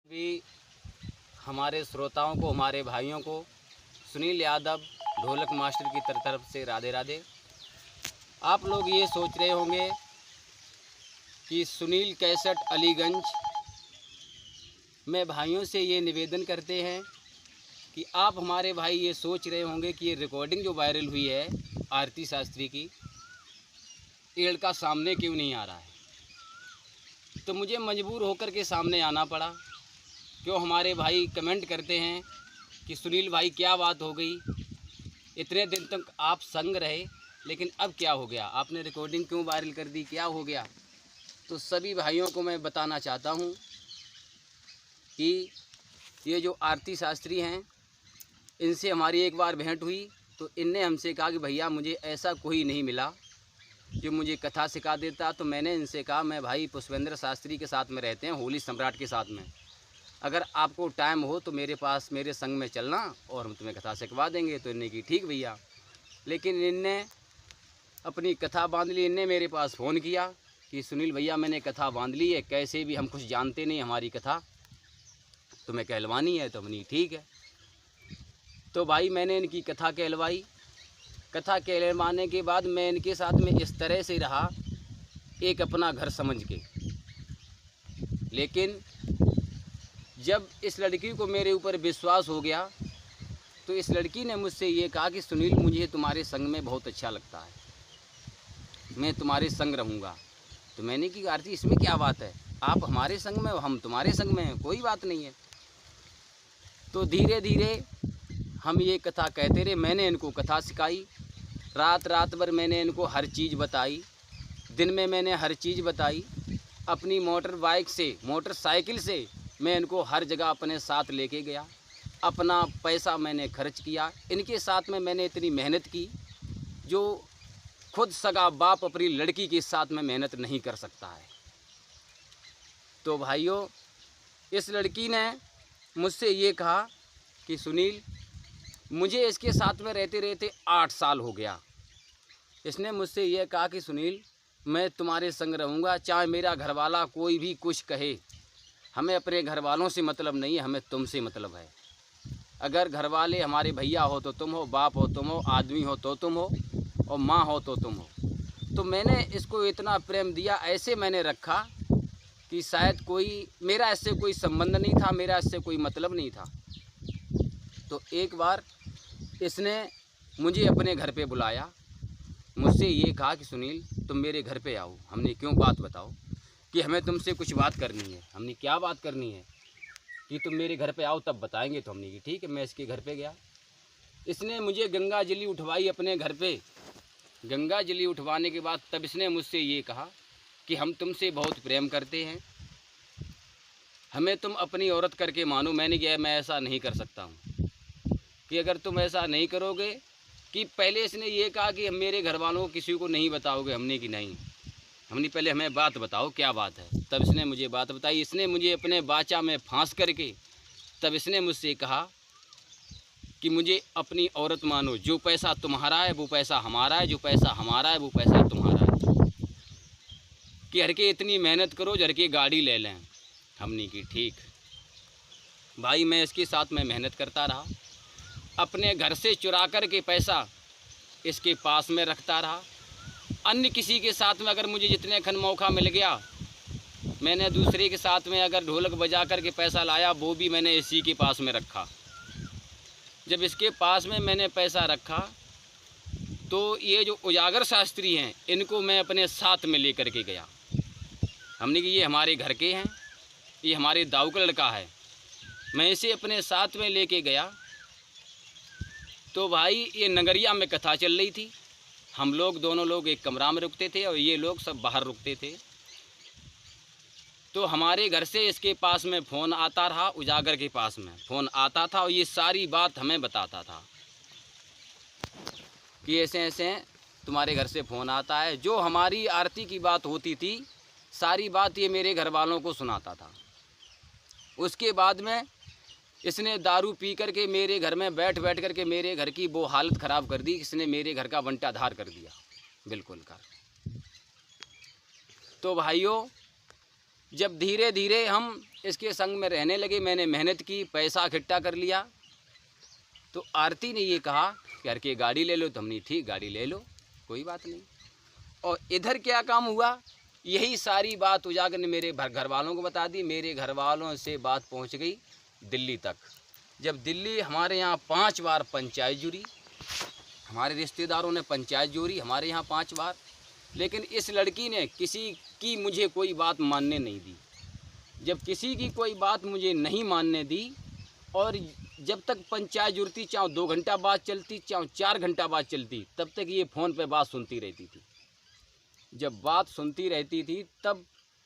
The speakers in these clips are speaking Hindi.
भी हमारे श्रोताओं को, हमारे भाइयों को सुनील यादव ढोलक मास्टर की तरफ से राधे राधे। आप लोग ये सोच रहे होंगे कि सुनील कैसेट अलीगंज में भाइयों से ये निवेदन करते हैं कि आप हमारे भाई ये सोच रहे होंगे कि ये रिकॉर्डिंग जो वायरल हुई है आरती शास्त्री की, ये लड़का सामने क्यों नहीं आ रहा है। तो मुझे मजबूर होकर के सामने आना पड़ा। क्यों हमारे भाई कमेंट करते हैं कि सुनील भाई क्या बात हो गई, इतने दिन तक आप संग रहे लेकिन अब क्या हो गया, आपने रिकॉर्डिंग क्यों वायरल कर दी, क्या हो गया। तो सभी भाइयों को मैं बताना चाहता हूँ कि ये जो आरती शास्त्री हैं, इनसे हमारी एक बार भेंट हुई तो इनने हमसे कहा कि भैया मुझे ऐसा कोई नहीं मिला जो मुझे कथा सिखा देता। तो मैंने इनसे कहा मैं भाई पुष्पेंद्र शास्त्री के साथ में रहते हैं, होली सम्राट के साथ में, अगर आपको टाइम हो तो मेरे पास मेरे संग में चलना और हम तुम्हें कथा सिखवा देंगे। तो इनने की ठीक भैया। लेकिन इनने अपनी कथा बांध ली। इनने मेरे पास फ़ोन किया कि सुनील भैया मैंने कथा बांध ली है, कैसे भी हम कुछ जानते नहीं, हमारी कथा तुम्हें कहलवानी है। तो हमने ठीक है। तो भाई मैंने इनकी कथा कहलवाई। कथा कहलवाने के बाद मैं इनके साथ में इस तरह से रहा, एक अपना घर समझ के। लेकिन जब इस लड़की को मेरे ऊपर विश्वास हो गया तो इस लड़की ने मुझसे ये कहा कि सुनील मुझे तुम्हारे संग में बहुत अच्छा लगता है, मैं तुम्हारे संग रहूँगा। तो मैंने की आरती इसमें क्या बात है, आप हमारे संग में हो, हम तुम्हारे संग में हैं, कोई बात नहीं है। तो धीरे धीरे हम ये कथा कहते रहे। मैंने इनको कथा सिखाई, रात भर मैंने इनको हर चीज़ बताई, दिन में मैंने हर चीज़ बताई। अपनी मोटरसाइकिल से मैं इनको हर जगह अपने साथ लेके गया, अपना पैसा मैंने खर्च किया। इनके साथ में मैंने इतनी मेहनत की जो खुद सगा बाप अपनी लड़की के साथ में मेहनत नहीं कर सकता है। तो भाइयों, इस लड़की ने मुझसे ये कहा कि सुनील मुझे इसके साथ में रहते रहते 8 साल हो गया। इसने मुझसे ये कहा कि सुनील मैं तुम्हारे संग रहूँगा, चाहे मेरा घरवाला कोई भी कुछ कहे, हमें अपने घर वालों से मतलब नहीं है, हमें तुमसे मतलब है। अगर घर वाले हमारे भैया हो तो तुम हो, बाप हो तुम हो, आदमी हो तो तुम हो, और माँ हो तो तुम हो। तो मैंने इसको इतना प्रेम दिया, ऐसे मैंने रखा कि शायद कोई मेरा इससे कोई संबंध नहीं था, मेरा इससे कोई मतलब नहीं था। तो एक बार इसने मुझे अपने घर पे बुलाया, मुझसे ये कहा कि सुनील तुम मेरे घर पे आओ। हमने क्यों, बात बताओ, कि हमें तुमसे कुछ बात करनी है। हमने क्या बात करनी है, कि तुम मेरे घर पे आओ तब बताएंगे। तो हमने की ठीक है। मैं इसके घर पे गया, इसने मुझे गंगा जली उठवाई अपने घर पे। गंगा जली उठवाने के बाद तब इसने मुझसे ये कहा कि हम तुमसे बहुत प्रेम करते हैं, हमें तुम अपनी औरत करके मानो। मैंने कहा मैं ऐसा नहीं कर सकता हूँ, कि अगर तुम ऐसा नहीं करोगे, कि पहले इसने ये कहा कि मेरे घर वालों को किसी को नहीं बताओगे। हमने कि नहीं, हमने पहले हमें बात बताओ क्या बात है। तब इसने मुझे बात बताई। इसने मुझे अपने बाचा में फांस करके तब इसने मुझसे कहा कि मुझे अपनी औरत मानो, जो पैसा तुम्हारा है वो पैसा हमारा है, जो पैसा हमारा है वो पैसा तुम्हारा है, कि हर के इतनी मेहनत करो हर के गाड़ी ले लें। हमने की ठीक। भाई मैं इसके साथ में मेहनत करता रहा, अपने घर से चुरा कर के पैसा इसके पास में रखता रहा। अन्य किसी के साथ में अगर मुझे जितने खन मौका मिल गया, मैंने दूसरे के साथ में अगर ढोलक बजा कर के पैसा लाया, वो भी मैंने इसी के पास में रखा। जब इसके पास में मैंने पैसा रखा तो ये जो उजागर शास्त्री हैं इनको मैं अपने साथ में लेकर के गया। हमने कि ये हमारे घर के हैं, ये हमारे दाऊ का लड़का है। मैं इसे अपने साथ में लेके गया। तो भाई ये नगरिया में कथा चल रही थी, हम लोग दोनों लोग एक कमरा में रुकते थे और ये लोग सब बाहर रुकते थे। तो हमारे घर से इसके पास में फ़ोन आता रहा, उजागर के पास में फ़ोन आता था और ये सारी बात हमें बताता था कि ऐसे ऐसे तुम्हारे घर से फ़ोन आता है। जो हमारी आरती की बात होती थी सारी बात ये मेरे घर वालों को सुनाता था। उसके बाद में इसने दारू पी करके मेरे घर में बैठ करके मेरे घर की वो हालत ख़राब कर दी। इसने मेरे घर का बंटाधार कर दिया, बिल्कुल कर। तो भाइयों जब धीरे धीरे हम इसके संग में रहने लगे, मैंने मेहनत की, पैसा इकट्ठा कर लिया, तो आरती ने ये कहा कि यार के गाड़ी ले लो। तो हमने ठीक गाड़ी ले लो, कोई बात नहीं। और इधर क्या काम हुआ, यही सारी बात उजागर ने मेरे घर वालों को बता दी। मेरे घर वालों से बात पहुंच गई दिल्ली तक। जब दिल्ली हमारे यहाँ 5 बार पंचायत जुड़ी, हमारे रिश्तेदारों ने पंचायत जोड़ी हमारे यहाँ 5 बार, लेकिन इस लड़की ने किसी की मुझे कोई बात मानने नहीं दी। जब किसी की कोई बात मुझे नहीं मानने दी, और जब तक पंचायत जुड़ती, चाहे 2 घंटा बात चलती, चाहे 4 घंटा बात चलती, तब तक ये फ़ोन पे बात सुनती रहती थी। जब बात सुनती रहती थी, तब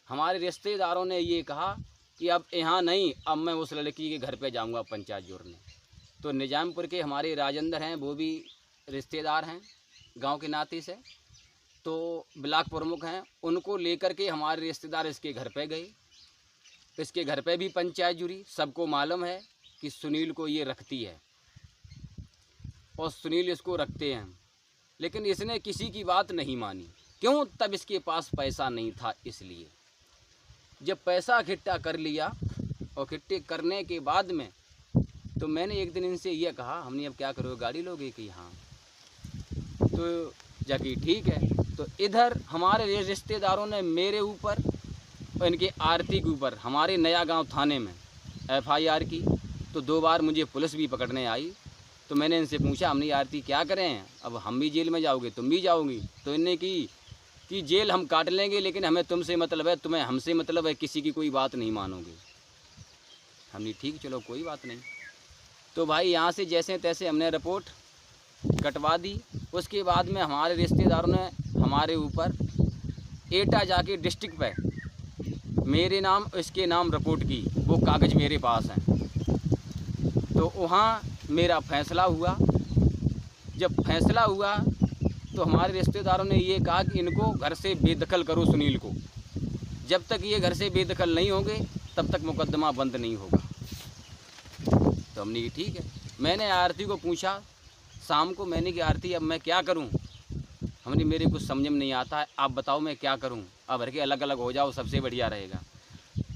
हमारे रिश्तेदारों ने ये कहा कि अब यहाँ नहीं, अब मैं उस लड़की के घर पे जाऊँगा पंचायत जोड़ने। तो निजामपुर के हमारे राजेंद्र हैं, वो भी रिश्तेदार हैं गांव के नाते से, तो ब्लॉक प्रमुख हैं, उनको लेकर के हमारे रिश्तेदार इसके घर पे गए। इसके घर पे भी पंचायत जुड़ी। सबको मालूम है कि सुनील को ये रखती है और सुनील इसको रखते हैं, लेकिन इसने किसी की बात नहीं मानी। क्यों? तब इसके पास पैसा नहीं था। इसलिए जब पैसा इकट्ठा कर लिया और इकट्ठे करने के बाद में, तो मैंने एक दिन इनसे ये कहा, हमने अब क्या करोगे, गाड़ी लोगे? कि हाँ। तो जाके ठीक है। तो इधर हमारे रिश्तेदारों ने मेरे ऊपर और इनके आरती के ऊपर हमारे नया गांव थाने में FIR की। तो 2 बार मुझे पुलिस भी पकड़ने आई। तो मैंने इनसे पूछा, हमने आरती क्या करें, अब हम भी जेल में जाओगे, तुम भी जाओगी? तो इनने की कि जेल हम काट लेंगे, लेकिन हमें तुमसे मतलब है, तुम्हें हमसे मतलब है, किसी की कोई बात नहीं मानोगे। हमने ठीक, चलो कोई बात नहीं। तो भाई यहाँ से जैसे तैसे हमने रिपोर्ट कटवा दी। उसके बाद में हमारे रिश्तेदारों ने हमारे ऊपर एटा जाके डिस्ट्रिक्ट पे मेरे नाम इसके नाम रिपोर्ट की। वो कागज़ मेरे पास हैं। तो वहाँ मेरा फैसला हुआ। जब फैसला हुआ तो हमारे रिश्तेदारों ने ये कहा कि इनको घर से बेदखल करो, सुनील को। जब तक ये घर से बेदखल नहीं होंगे तब तक मुकदमा बंद नहीं होगा। तो हमने ठीक है। मैंने आरती को पूछा शाम को, मैंने कि आरती अब मैं क्या करूं? हमने मेरे कुछ समझ में नहीं आता है, आप बताओ मैं क्या करूं? अब हर के अलग अलग हो जाओ, सबसे बढ़िया रहेगा।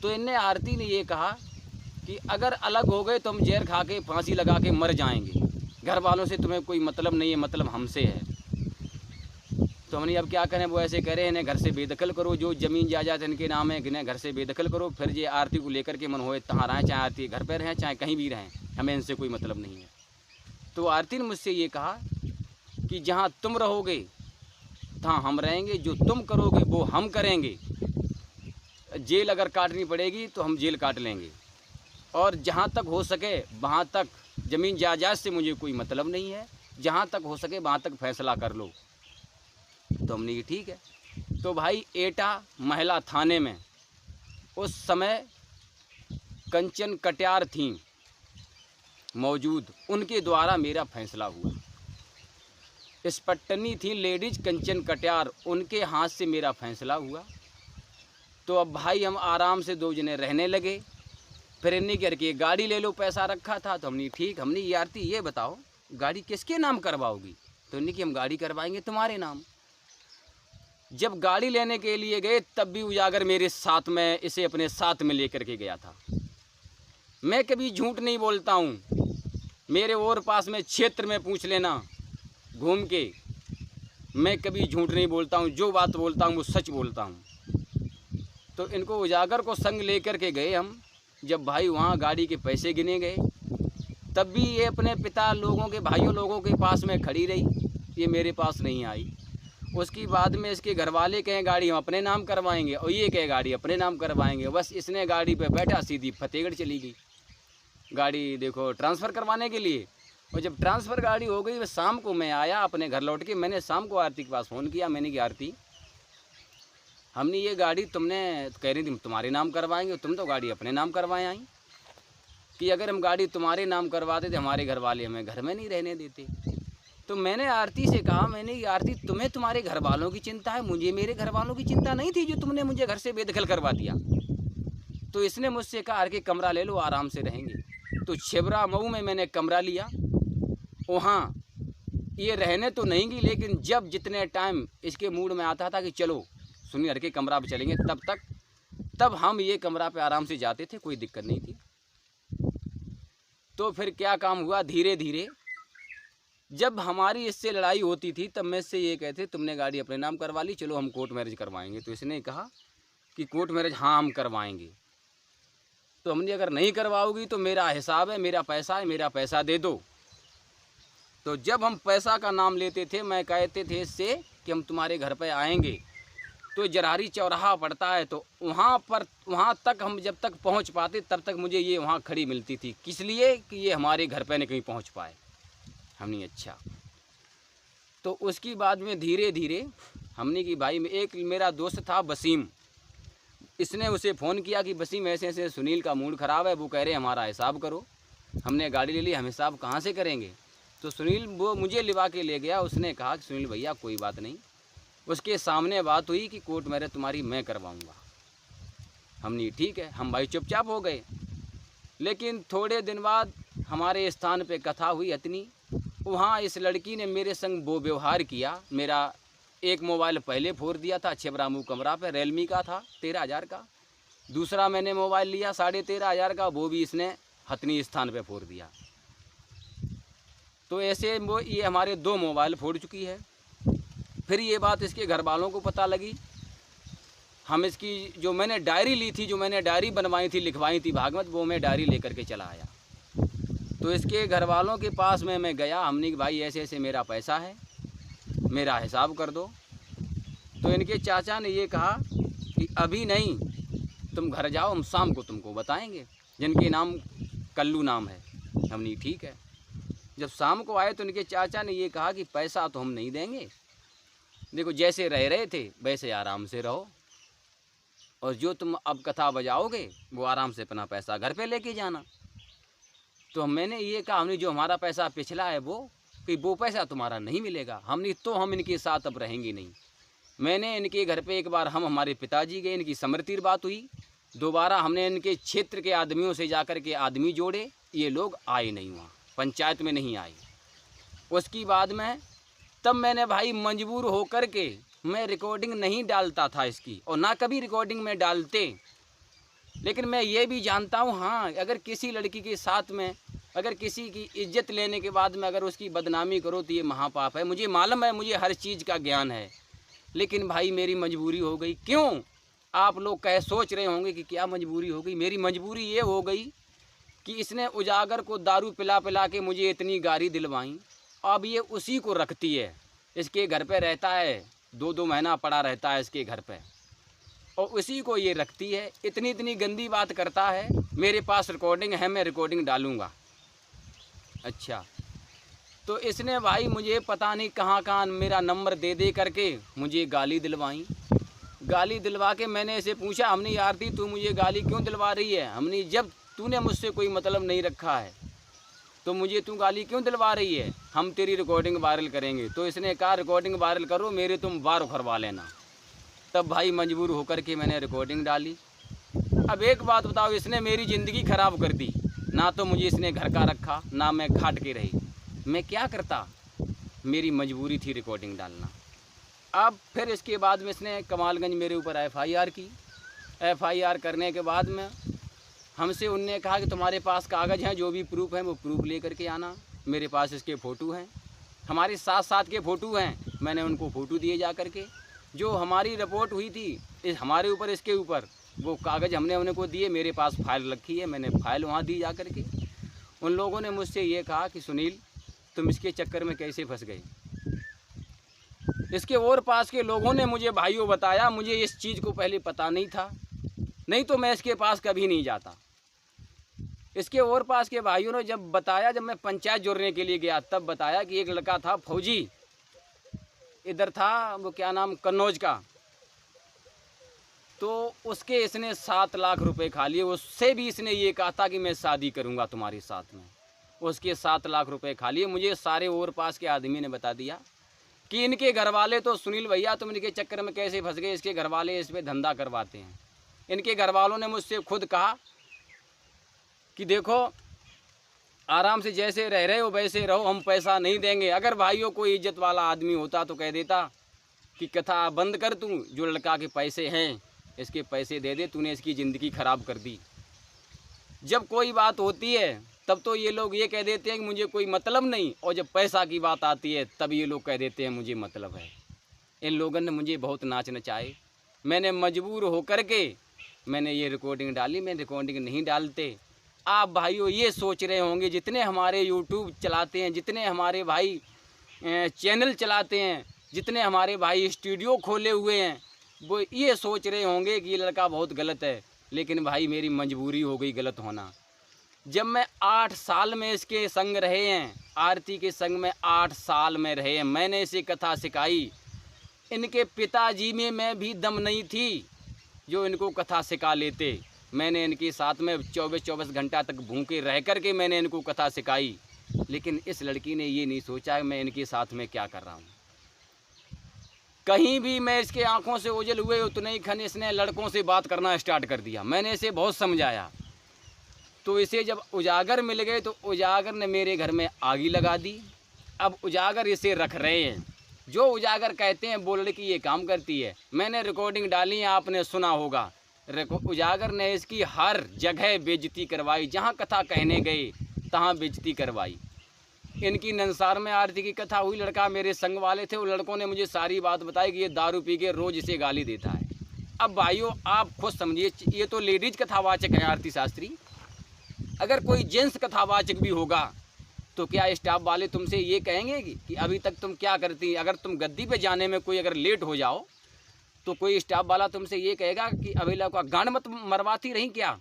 तो इनने आरती ने ये कहा कि अगर अलग हो गए तो हम जहर खा के फांसी लगा के मर जाएंगे, घर वालों से तुम्हें कोई मतलब नहीं है, मतलब हमसे है। तो हमने अब क्या करें? वो ऐसे कह रहे हैं, इन्हें घर से बेदखल करो, जो ज़मीन जायदाद इनके नाम है इन्हें घर से बेदखल करो। फिर ये आरती को लेकर के मन होए तहाँ रहें, चाहे आरती घर पर रहें चाहे कहीं भी रहें, हमें इनसे कोई मतलब नहीं है। तो आरती ने मुझसे ये कहा कि जहाँ तुम रहोगे तहाँ हम रहेंगे, जो तुम करोगे वो हम करेंगे। जेल अगर काटनी पड़ेगी तो हम जेल काट लेंगे, और जहाँ तक हो सके वहाँ तक ज़मीन जायदाद से मुझे कोई मतलब नहीं है, जहाँ तक हो सके वहाँ तक फैसला कर लो। तो हमने ये ठीक है। तो भाई एटा महिला थाने में उस समय कंचन कटियार थी मौजूद, उनके द्वारा मेरा फैसला हुआ। इंस्पेक्टरनी थी लेडीज कंचन कटियार, उनके हाथ से मेरा फैसला हुआ। तो अब भाई हम आराम से 2 जने रहने लगे। फिर इन्हीं करके गाड़ी ले लो, पैसा रखा था। तो हमने ठीक, हमने ये आरती ये बताओ गाड़ी किसके नाम करवाओगी? तो इन्हीं की हम गाड़ी करवाएंगे तुम्हारे नाम। जब गाड़ी लेने के लिए गए तब भी उजागर मेरे साथ में, इसे अपने साथ में लेकर के गया था। मैं कभी झूठ नहीं बोलता हूँ, मेरे और पास में क्षेत्र में पूछ लेना घूम के, मैं कभी झूठ नहीं बोलता हूँ, जो बात बोलता हूँ वो सच बोलता हूँ। तो इनको उजागर को संग लेकर के गए हम। जब भाई वहाँ गाड़ी के पैसे गिने गए तब भी ये अपने पिता लोगों के, भाइयों लोगों के पास में खड़ी रही, ये मेरे पास नहीं आई। उसकी बाद में इसके घर वाले कहें गाड़ी हम अपने नाम करवाएंगे, और ये कहे गाड़ी अपने नाम करवाएंगे। बस इसने गाड़ी पे बैठा, सीधी फतेहगढ़ चली गई गाड़ी, देखो ट्रांसफ़र करवाने के लिए। और जब ट्रांसफ़र गाड़ी हो गई, शाम को मैं आया अपने घर लौट के। मैंने शाम को आरती के पास फ़ोन किया, मैंने कि आरती हमने ये गाड़ी तुमने कह रही थी तुम्हारे नाम करवाएंगे, तुम तो गाड़ी अपने नाम करवाए आई, कि अगर हम गाड़ी तुम्हारे नाम करवाते थे हमारे घर वाले हमें घर में नहीं रहने देते। तो मैंने आरती से कहा, मैंने कि आरती तुम्हें तुम्हारे घर वालों की चिंता है, मुझे मेरे घर वालों की चिंता नहीं थी जो तुमने मुझे घर से बेदखल करवा दिया। तो इसने मुझसे कहा आर के कमरा ले लो, आराम से रहेंगे। तो छिबरा मऊ में मैंने कमरा लिया। वहाँ ये रहने तो नहीं गई, लेकिन जब जितने टाइम इसके मूड में आता था कि चलो सुनील हर के कमरा पर चलेंगे, तब तक तब हम ये कमरा पे आराम से जाते थे, कोई दिक्कत नहीं थी। तो फिर क्या काम हुआ, धीरे धीरे जब हमारी इससे लड़ाई होती थी तब मैं इससे ये कहते, तुमने गाड़ी अपने नाम करवा ली, चलो हम कोर्ट मैरिज करवाएंगे। तो इसने कहा कि कोर्ट मैरिज हाँ हम करवाएंगे। तो हमने अगर नहीं करवाओगी तो मेरा हिसाब है, मेरा पैसा है, मेरा पैसा दे दो। तो जब हम पैसा का नाम लेते थे, मैं कहते थे इससे कि हम तुम्हारे घर पे आएंगे, तो जरारी चौराहा पड़ता है, तो वहाँ तक हम जब तक पहुँच पाते तब तक मुझे ये वहाँ खड़ी मिलती थी। किस लिए कि ये हमारे घर पे नहीं कहीं पहुँच पाए। हमने अच्छा, तो उसकी बाद में धीरे धीरे हमने कि भाई, एक मेरा दोस्त था वसीम, इसने उसे फ़ोन किया कि वसीम ऐसे ऐसे सुनील का मूड ख़राब है, वो कह रहे हमारा हिसाब करो। हमने गाड़ी ले ली, हम हिसाब कहाँ से करेंगे। तो सुनील वो मुझे लिवा के ले गया, उसने कहा कि सुनील भैया कोई बात नहीं। उसके सामने बात हुई कि कोर्ट मैरिज तुम्हारी मैं करवाऊँगा। हमने ठीक है, हम भाई चुपचाप हो गए। लेकिन थोड़े दिन बाद हमारे स्थान पे कथा हुई इतनी, वहाँ इस लड़की ने मेरे संग वो व्यवहार किया। मेरा एक मोबाइल पहले फोड़ दिया था छिबरामू कमरा पे, रियलमी का था 13,000 का। दूसरा मैंने मोबाइल लिया 13,500 का, वो भी इसने हथनी स्थान पे फोड़ दिया। तो ऐसे वो ये हमारे 2 मोबाइल फोड़ चुकी है। फिर ये बात इसके घर वालों को पता लगी। हम इसकी जो मैंने डायरी ली थी, जो मैंने डायरी बनवाई थी, लिखवाई थी भागवत, वो मैं डायरी लेकर के चला आया। तो इसके घर वालों के पास में मैं गया, हमने कि भाई ऐसे ऐसे मेरा पैसा है, मेरा हिसाब कर दो। तो इनके चाचा ने ये कहा कि अभी नहीं, तुम घर जाओ, हम शाम को तुमको बताएंगे, जिनके नाम कल्लू नाम है। हमने ठीक है। जब शाम को आए तो इनके चाचा ने ये कहा कि पैसा तो हम नहीं देंगे, देखो जैसे रह रहे थे वैसे आराम से रहो, और जो तुम अब कथा बजाओगे वो आराम से अपना पैसा घर पे लेके जाना। तो मैंने ये कहा, हमने जो हमारा पैसा पिछला है वो कि वो पैसा तुम्हारा नहीं मिलेगा। हमने तो हम इनके साथ अब रहेंगे नहीं। मैंने इनके घर पे एक बार हमारे पिताजी गए, इनकी समृद्धि बात हुई। दोबारा हमने इनके क्षेत्र के आदमियों से जाकर के आदमी जोड़े, ये लोग आए नहीं, वहाँ पंचायत में नहीं आए। उसकी बाद में तब मैंने भाई मजबूर होकर के मैं रिकॉर्डिंग नहीं डालता था इसकी, और ना कभी रिकॉर्डिंग में डालते। लेकिन मैं ये भी जानता हूँ, हाँ अगर किसी लड़की के साथ में अगर किसी की इज्जत लेने के बाद में अगर उसकी बदनामी करो तो ये महापाप है। मुझे मालूम है, मुझे हर चीज़ का ज्ञान है, लेकिन भाई मेरी मजबूरी हो गई। क्यों आप लोग सोच रहे होंगे कि क्या मजबूरी हो गई। मेरी मजबूरी ये हो गई कि इसने उजागर को दारू पिला पिला के मुझे इतनी गारी दिलवाई। अब ये उसी को रखती है, इसके घर पे रहता है, 2-2 महीना पड़ा रहता है इसके घर पे, और उसी को ये रखती है। इतनी इतनी गंदी बात करता है। मेरे पास रिकॉर्डिंग है, मैं रिकॉर्डिंग डालूँगा। अच्छा, तो इसने भाई मुझे पता नहीं कहाँ कहाँ मेरा नंबर दे दे करके मुझे गाली दिलवाई। गाली दिलवा के मैंने इसे पूछा, हमने यार थी तू मुझे गाली क्यों दिलवा रही है। हमने जब तूने मुझसे कोई मतलब नहीं रखा है तो मुझे तू गाली क्यों दिलवा रही है, हम तेरी रिकॉर्डिंग वायरल करेंगे। तो इसने कहा रिकॉर्डिंग वायरल करो, मेरे तुम बार उखरवा लेना। तब भाई मजबूर होकर के मैंने रिकॉर्डिंग डाली। अब एक बात बताओ, इसने मेरी ज़िंदगी ख़राब कर दी। ना तो मुझे इसने घर का रखा, ना मैं खाट के रही। मैं क्या करता, मेरी मजबूरी थी रिकॉर्डिंग डालना। अब फिर इसके बाद में इसने कमालगंज मेरे ऊपर FIR की। FIR करने के बाद में हमसे उनने कहा कि तुम्हारे पास कागज़ हैं, जो भी प्रूफ हैं वो प्रूफ ले करके आना। मेरे पास इसके फ़ोटो हैं, हमारे साथ के फ़ोटो हैं। मैंने उनको फ़ोटो दिए जा करके। जो हमारी रिपोर्ट हुई थी हमारे ऊपर, इसके ऊपर वो कागज़ हमने उनको दिए। मेरे पास फाइल रखी है, मैंने फाइल वहाँ दी जा करके। उन लोगों ने मुझसे ये कहा कि सुनील तुम इसके चक्कर में कैसे फंस गए। इसके और पास के लोगों ने मुझे भाइयों बताया, मुझे इस चीज़ को पहले पता नहीं था, नहीं तो मैं इसके पास कभी नहीं जाता। इसके और पास के भाइयों ने जब बताया, जब मैं पंचायत जोड़ने के लिए गया तब बताया कि एक लड़का था फौजी, इधर था वो क्या नाम कन्नौज का, तो उसके इसने 7 लाख रुपए खा लिए। उससे भी इसने ये कहा था कि मैं शादी करूंगा तुम्हारे साथ में। उसके 7 लाख रुपए खा लिए। मुझे सारे और पास के आदमी ने बता दिया कि इनके घर वाले तो सुनील भैया तुम इनके चक्कर में कैसे फंस गए, इसके घर वाले इस पर धंधा करवाते हैं। इनके घर वालों ने मुझसे खुद कहा कि देखो आराम से जैसे रह रहे हो वैसे रहो, हम पैसा नहीं देंगे। अगर भाइयों कोई इज्जत वाला आदमी होता तो कह देता कि कथा बंद कर, तू जो लड़का के पैसे हैं इसके पैसे दे दे, तूने इसकी ज़िंदगी ख़राब कर दी। जब कोई बात होती है तब तो ये लोग ये कह देते हैं कि मुझे कोई मतलब नहीं, और जब पैसा की बात आती है तब ये लोग कह देते हैं मुझे मतलब है। इन लोगों ने मुझे बहुत नाच नचाए, मैंने मजबूर होकर के मैंने ये रिकॉर्डिंग डाली। मैं रिकॉर्डिंग नहीं डालते। आप भाइयों ये सोच रहे होंगे, जितने हमारे यूट्यूब चलाते हैं, जितने हमारे भाई चैनल चलाते हैं, जितने हमारे भाई स्टूडियो खोले हुए हैं, वो ये सोच रहे होंगे कि ये लड़का बहुत गलत है। लेकिन भाई मेरी मजबूरी हो गई गलत होना। जब मैं 8 साल में इसके संग रहे हैं, आरती के संग में 8 साल में रहे हैं, मैंने इसे कथा सिखाई। इनके पिताजी में मैं भी दम नहीं थी जो इनको कथा सिखा लेते। मैंने इनके साथ में 24-24 घंटा तक भूखे रह कर के मैंने इनको कथा सिखाई। लेकिन इस लड़की ने ये नहीं सोचा मैं इनके साथ में क्या कर रहा हूँ। कहीं भी मैं इसके आंखों से ओझल हुए उतने ही खन इसने लड़कों से बात करना स्टार्ट कर दिया। मैंने इसे बहुत समझाया, तो इसे जब उजागर मिल गए तो उजागर ने मेरे घर में आगी लगा दी। अब उजागर इसे रख रहे हैं, जो उजागर कहते हैं वो लड़की ये काम करती है। मैंने रिकॉर्डिंग डाली है, आपने सुना होगा। उजागर ने इसकी हर जगह बेइज्जती करवाई, जहाँ कथा कहने गए तहाँ बेइज्जती करवाई। इनकी नंसार में आरती की कथा हुई, लड़का मेरे संग वाले थे, उन लड़कों ने मुझे सारी बात बताई कि ये दारू पी के रोज़ इसे गाली देता है। अब भाइयों आप खुद समझिए, ये तो लेडीज कथावाचक है आरती शास्त्री। अगर कोई जेंट्स कथावाचक भी होगा तो क्या स्टाफ वाले तुमसे ये कहेंगे कि अभी तक तुम क्या करती? अगर तुम गद्दी पे जाने में कोई अगर लेट हो जाओ तो कोई स्टाफ वाला तुमसे ये कहेगा कि अभी का गांड मत मरवाती रही क्या,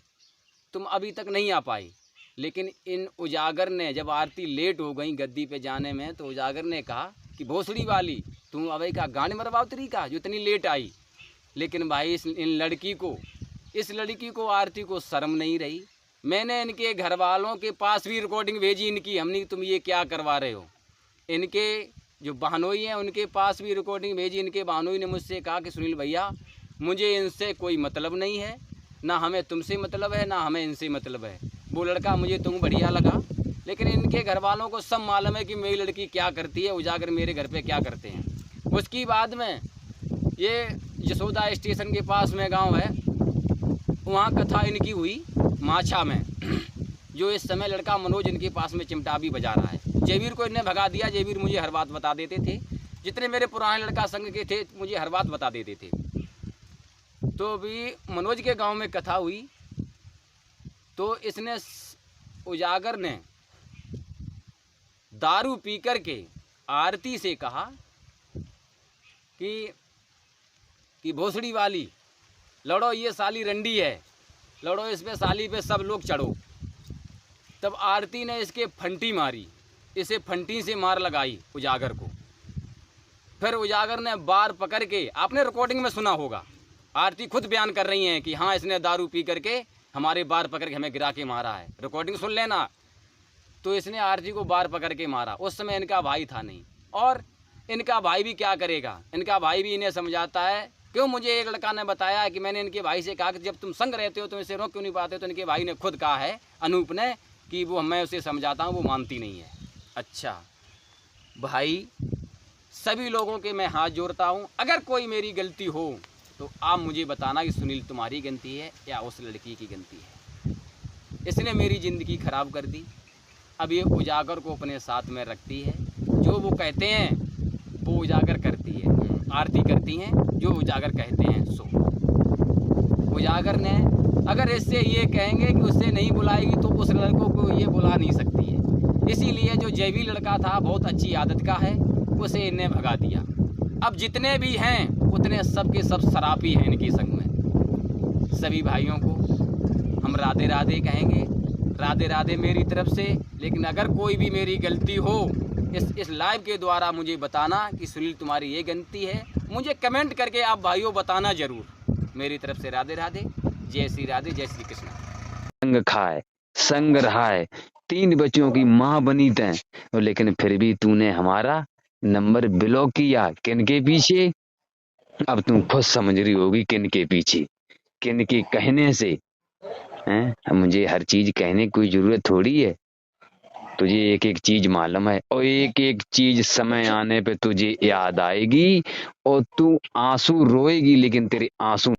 तुम अभी तक नहीं आ पाई। लेकिन इन उजागर ने जब आरती लेट हो गई गद्दी पे जाने में, तो उजागर ने कहा कि भोसड़ी वाली तुम अभी का गांड मरवाती का जो इतनी लेट आई। लेकिन भाई इन इस लड़की को आरती को शर्म नहीं रही। मैंने इनके घर वालों के पास भी रिकॉर्डिंग भेजी इनकी, हमने तुम ये क्या करवा रहे हो। इनके जो बहनोई हैं उनके पास भी रिकॉर्डिंग भेजी। इनके बहनोई ने मुझसे कहा कि सुनील भैया मुझे इनसे कोई मतलब नहीं है, ना हमें तुमसे मतलब है ना हमें इनसे मतलब है। वो लड़का मुझे तुम बढ़िया लगा, लेकिन इनके घर वालों को सब मालूम है कि मेरी लड़की क्या करती है, उजागर मेरे घर पे क्या करते हैं। उसकी बाद में ये यशोदा स्टेशन के पास में गांव है, वहाँ कथा इनकी हुई माछा में। जो इस समय लड़का मनोज इनके पास में चिमटा भी बजा रहा है। जयवीर को इन्हें भगा दिया। जयवीर मुझे हर बात बता देते थे, जितने मेरे पुराने लड़का संग के थे मुझे हर बात बता देते थे। तो अभी मनोज के गांव में कथा हुई, तो इसने उजागर ने दारू पी कर के आरती से कहा कि भोसड़ी वाली लड़ो, ये साली रंडी है, लड़ो इस पे, साली पे सब लोग चढ़ो। तब आरती ने इसके फंटी मारी, इसे फंटी से मार लगाई उजागर को। फिर उजागर ने बार पकड़ के, आपने रिकॉर्डिंग में सुना होगा, आरती खुद बयान कर रही हैं कि हाँ इसने दारू पी करके हमारे बार पकड़ के हमें गिरा के मारा है। रिकॉर्डिंग सुन लेना। तो इसने आरती को बार पकड़ के मारा। उस समय इनका भाई था नहीं, और इनका भाई भी क्या करेगा, इनका भाई भी इन्हें समझाता है। क्यों, मुझे एक लड़का ने बताया कि मैंने इनके भाई से कहा कि जब तुम संग रहते हो तो इसे रोक क्यों नहीं पाते, तो इनके भाई ने खुद कहा है, अनूप ने, कि वो मैं उसे समझाता हूँ वो मानती नहीं है। अच्छा भाई, सभी लोगों के मैं हाथ जोड़ता हूँ, अगर कोई मेरी गलती हो तो आप मुझे बताना कि सुनील तुम्हारी गलती है या उस लड़की की गलती है। इसने मेरी ज़िंदगी ख़राब कर दी। अब ये उजागर को अपने साथ में रखती है, जो वो कहते हैं वो उजागर करती है, आरती करती हैं, जो उजागर कहते हैं सो। उजागर ने अगर इससे ये कहेंगे कि उससे नहीं बुलाएगी तो उस लड़कों को ये बुला नहीं सकती है। इसीलिए जो जैवी लड़का था बहुत अच्छी आदत का है, उसे इन्हें भगा दिया। अब जितने भी हैं उतने सब के सब शराबी हैं इनके संग में। सभी भाइयों को हम राधे राधे कहेंगे, राधे राधे मेरी तरफ से। लेकिन अगर कोई भी मेरी गलती हो इस लाइव के द्वारा मुझे बताना कि सुनील तुम्हारी ये गलती है, मुझे कमेंट करके आप भाइयों बताना ज़रूर। मेरी तरफ से राधे राधे, जय श्री राधे, जय श्री कृष्ण। संग खाए संग रहाए, 3 बच्चों की माँ बनी तैं, लेकिन फिर भी तूने हमारा नंबर ब्लॉक किया। किन के पीछे? अब तुम खुद समझ रही होगी किन के पीछे, किन के कहने से हैं। मुझे हर चीज कहने की कोई जरूरत थोड़ी है, तुझे एक एक चीज मालूम है, और एक एक चीज समय आने पे तुझे याद आएगी और तू आंसू रोएगी, लेकिन तेरे आंसू